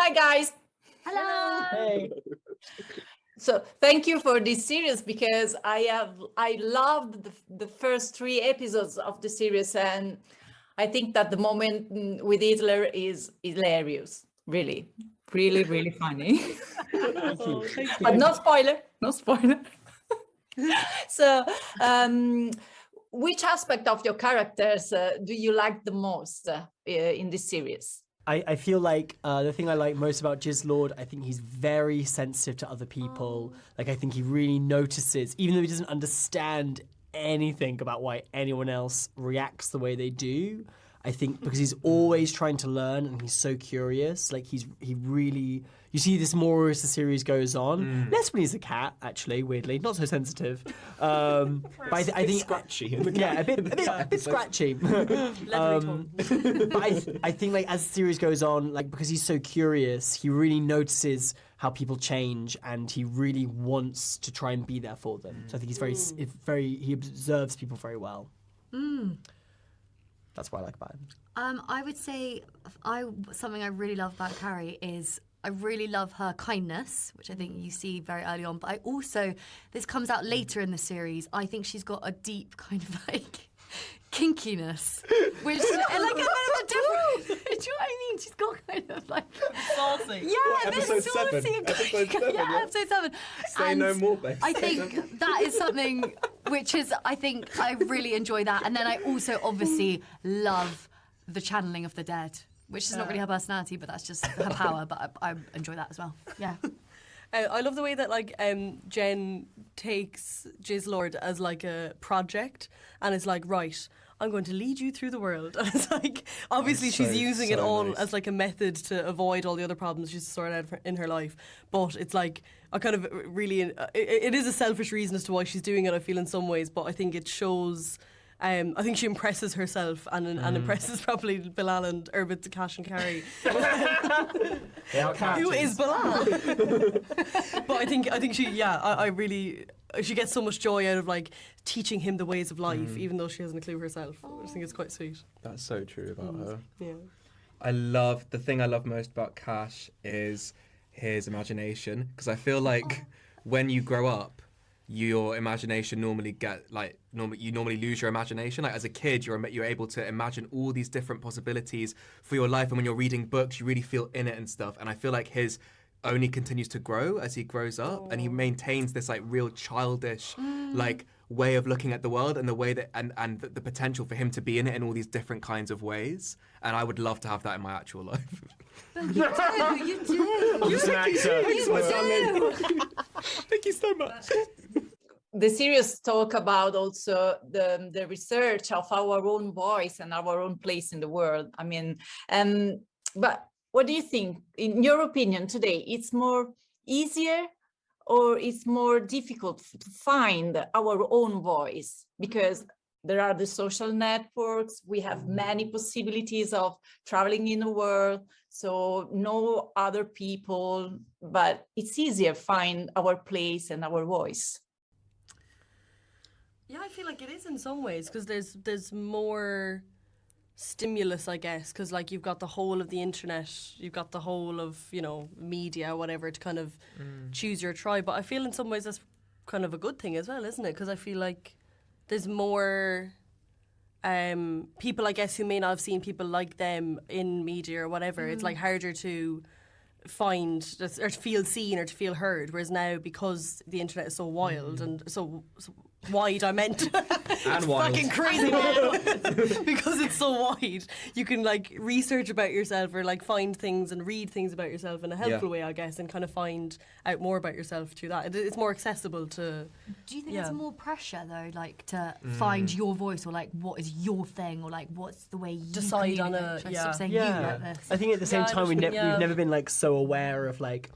Hi guys. Hello. Hey. So thank you for this series, because I loved the first 3 episodes of the series, and I think that the moment with Hitler is hilarious. Really, really, really funny. Thank you. But no spoiler, no spoiler. So, which aspect of your characters do you like the most in this series? I feel like the thing I like most about Jizzlord, I think he's very sensitive to other people. Like, I think he really notices, even though he doesn't understand anything about why anyone else reacts the way they do. I think because he's always trying to learn and he's so curious. Like, he really... You see this more as the series goes on. Less when he's a cat, actually, weirdly. Not so sensitive. But I think... Scratchy. Yeah, a bit scratchy. But I think, like, as the series goes on, like, because he's so curious, he really notices how people change and he really wants to try and be there for them. So I think he's he observes people very well. That's what I like about him. I would say something I really love about Carrie is I really love her kindness, which I think you see very early on. But I also, this comes out later in the series, I think she's got a deep kind of like kinkiness, which and like a bit of a different. Do you know what I mean? She's got kind of like saucy. Yeah, Episode saucy. 7. Episode 7. Yeah, episode 7. Say no more, babe. I think that is something which is, I think I really enjoy that. And then I also obviously love the channeling of the dead, which is not really her personality, but that's just her power. But I enjoy that as well. Yeah. I love the way that like Jen takes Jizzlord as like a project and is like, right, I'm going to lead you through the world. And it's like, obviously she's using it all as like a method to avoid all the other problems she's sorted out in her life. But it's like a kind of really, it is a selfish reason as to why she's doing it, I feel, in some ways. But I think it shows... I think she impresses herself and impresses probably Bilal and Erbit, Cash and Carrie. Who is Bilal? But I think she, I really, she gets so much joy out of like teaching him the ways of life, even though she hasn't a clue herself. I just think it's quite sweet. That's so true about her. Yeah. The thing I love most about Cash is his imagination, because I feel like when you grow up, your imagination you normally lose your imagination. Like, as a kid, you're able to imagine all these different possibilities for your life, and when you're reading books, you really feel in it and stuff. And I feel like his only continues to grow as he grows up, and he maintains this like real childish like way of looking at the world, and the way that and the potential for him to be in it in all these different kinds of ways. And I would love to have that in my actual life. You do. I'm just an actor. Thank you so much. The series talk about also the research of our own voice and our own place in the world. I mean, but what do you think, in your opinion, today? It's more easier or it's more difficult to find our own voice? Because there are the social networks, we have many possibilities of traveling in the world, so know other people, but it's easier to find our place and our voice. Yeah, I feel like it is in some ways, because there's more stimulus, I guess, because like you've got the whole of the internet, you've got the whole of, you know, media, whatever, to kind of choose your tribe. But I feel in some ways that's kind of a good thing as well, isn't it? Because I feel like there's more people, I guess, who may not have seen people like them in media or whatever. It's like harder to find or to feel seen or to feel heard, whereas now, because the internet is so wild and so wide, I meant And wild. fucking crazy now. Because it's so wide, you can like research about yourself or like find things and read things about yourself in a helpful way, I guess, and kind of find out more about yourself through that. It's more accessible to... Do you think there's more pressure though, like to find your voice, or like what is your thing, or like what's the way you decide on communicate? a... Should I stop saying you like this? I think at the same time we've never been like so aware of like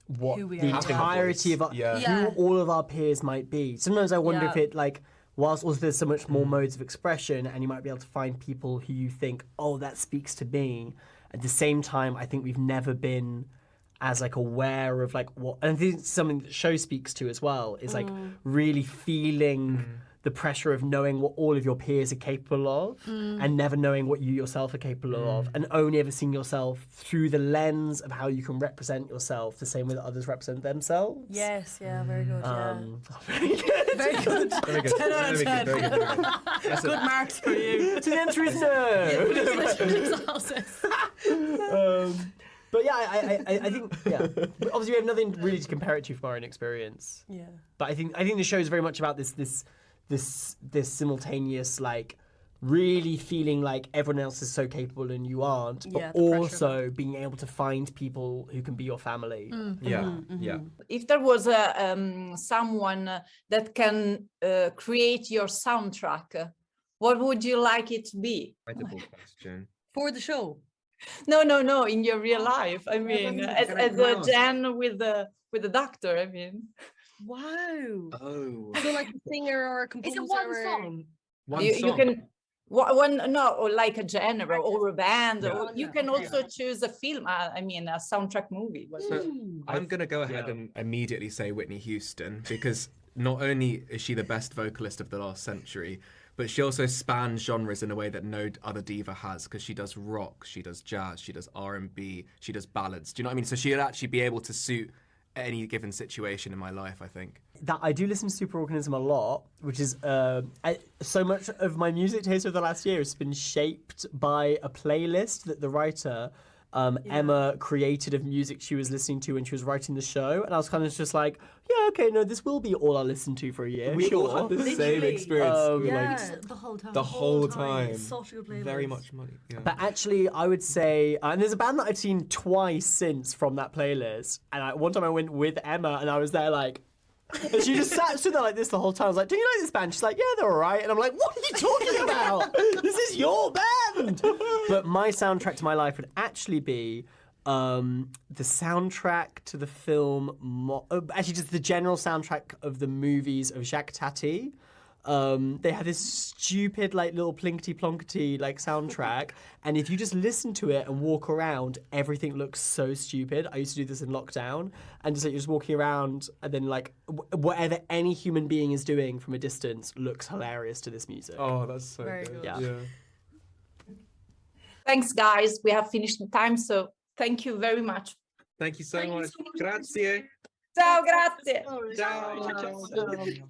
what Who we the are. entirety of who all of our peers might be. Sometimes I wonder if it like, whilst also there's so much more modes of expression, and you might be able to find people who you think, oh, that speaks to me. At the same time, I think we've never been as like aware of like what, and I think something that the show speaks to as well is like really feeling the pressure of knowing what all of your peers are capable of and never knowing what you yourself are capable of, and only ever seeing yourself through the lens of how you can represent yourself the same way that others represent themselves. Yes, yeah, very good. Very good. Very good. Very good. 10 out of 10. Very good. That's Good marks for you. So the answer is no. But yeah, I think obviously we have nothing really to compare it to from our own experience. Yeah. But I think the show is very much about this simultaneous, like, really feeling like everyone else is so capable and you aren't, but also being able to find people who can be your family. Yeah. If there was someone that can create your soundtrack, what would you like it to be? Incredible question. For the show. No, in your real life. I mean, as a Jen with the doctor. I mean, Wow. Oh. So like a singer or a composer. Is it one song? you can or like a genre or a band. Or you can also choose a film. I mean, a soundtrack movie. So I'm gonna go ahead and immediately say Whitney Houston, because not only is she the best vocalist of the last century, but she also spans genres in a way that no other diva has, because she does rock, she does jazz, she does R&B, she does ballads. Do you know what I mean? So she'd actually be able to suit any given situation in my life, I think. That I do listen to Superorganism a lot, which is so much of my music taste over the last year has been shaped by a playlist that the writer Emma created of music she was listening to when she was writing the show, and I was kind of just like, yeah, okay, no, this will be all I listen to for a year. We all had the same experience. The whole time. Such a good playlist. Very much money. Yeah. But actually, I would say, and there's a band that I've seen twice since from that playlist, and one time I went with Emma, and I was there like, and she just stood there like this the whole time. I was like, do you like this band? She's like, yeah, they're all right. And I'm like, what are you talking about? This is your band. But my soundtrack to my life would actually be the soundtrack to the film, actually just the general soundtrack of the movies of Jacques Tati. They had this stupid, like, little plinkety-plonkety, like, soundtrack, and if you just listen to it and walk around, everything looks so stupid. I used to do this in lockdown, and just, like, you're just walking around, and then, like, whatever any human being is doing from a distance looks hilarious to this music. Oh, that's so Very good. good. Yeah. Thanks, guys. We have finished the time, so thank you very much. Thank you so much. Grazie. Ciao, grazie. Ciao.